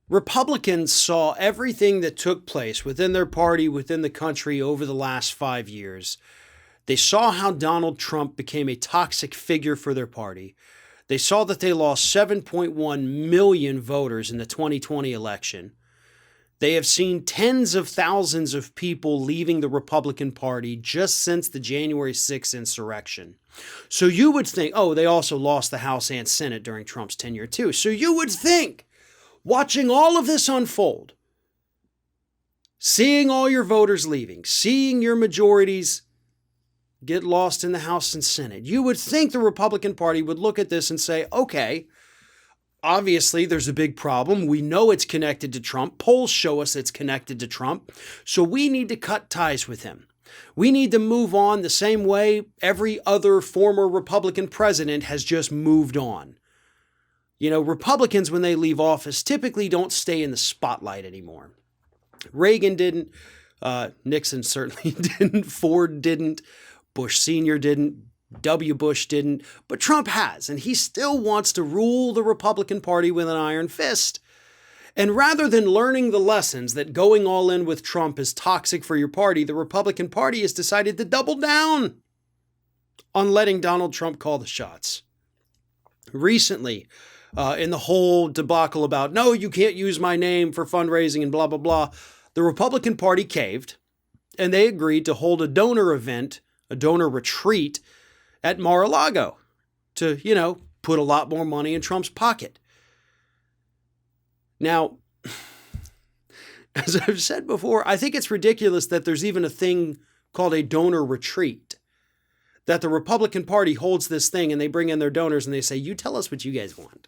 Republicans saw everything that took place within their party, within the country over the last 5 years. They saw how Donald Trump became a toxic figure for their party. They saw that they lost 7.1 million voters in the 2020 election. They have seen tens of thousands of people leaving the Republican Party just since the January 6th insurrection. So you would think, oh, they also lost the House and Senate during Trump's tenure too. So you would think, watching all of this unfold, seeing all your voters leaving, seeing your majorities get lost in the House and Senate, you would think the Republican Party would look at this and say, okay, obviously there's a big problem. We know it's connected to Trump. Polls show us it's connected to Trump. So we need to cut ties with him. We need to move on the same way every other former Republican president has just moved on. You know, Republicans, when they leave office, typically don't stay in the spotlight anymore. Reagan didn't. Nixon certainly didn't. Ford didn't. Bush Sr. didn't. W. Bush didn't. But Trump has, and he still wants to rule the Republican Party with an iron fist. And rather than learning the lessons that going all in with Trump is toxic for your party, the Republican Party has decided to double down on letting Donald Trump call the shots. Recently, in the whole debacle about, no, you can't use my name for fundraising and blah, blah, blah, the Republican Party caved, and they agreed to hold a donor event, a donor retreat at Mar-a-Lago to, put a lot more money in Trump's pocket. Now, as I've said before, I think it's ridiculous that there's even a thing called a donor retreat, that the Republican Party holds this thing and they bring in their donors and they say, you tell us what you guys want.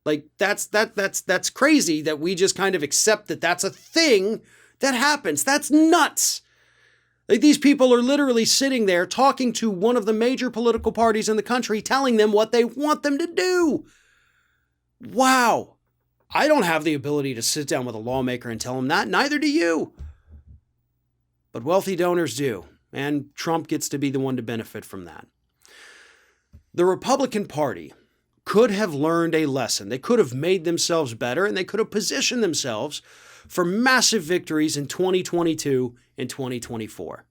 Like, that's crazy that we just kind of accept that that's a thing that happens. That's nuts. Like, these people are literally sitting there talking to one of the major political parties in the country, telling them what they want them to do. Wow. I don't have the ability to sit down with a lawmaker and tell them that. Neither do you. But wealthy donors do. And Trump gets to be the one to benefit from that. The Republican Party could have learned a lesson. They could have made themselves better, and they could have positioned themselves for massive victories in 2022 and 2024.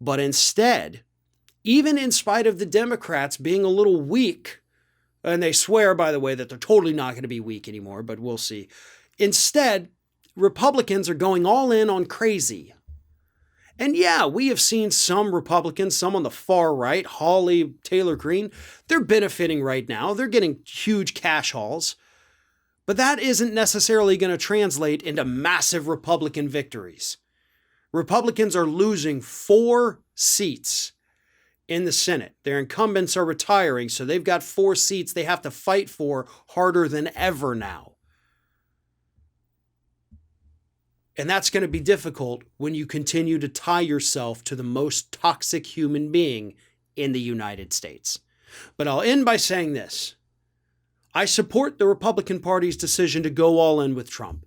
But instead, even in spite of the Democrats being a little weak, and they swear, by the way, that they're totally not going to be weak anymore, but we'll see. Instead, Republicans are going all in on crazy. And yeah, we have seen some Republicans, some on the far right, Hawley, Taylor Greene, they're benefiting right now. They're getting huge cash hauls. But that isn't necessarily going to translate into massive Republican victories. Republicans are losing 4 seats in the Senate. Their incumbents are retiring, so they've got 4 seats they have to fight for harder than ever now. And that's going to be difficult when you continue to tie yourself to the most toxic human being in the United States. But I'll end by saying this. I support the Republican Party's decision to go all in with Trump.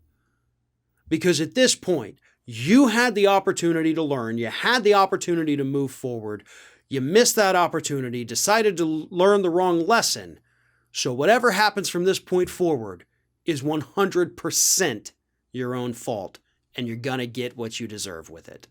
Because at this point, you had the opportunity to learn. You had the opportunity to move forward. You missed that opportunity, decided to learn the wrong lesson. So whatever happens from this point forward is 100% your own fault, and you're going to get what you deserve with it.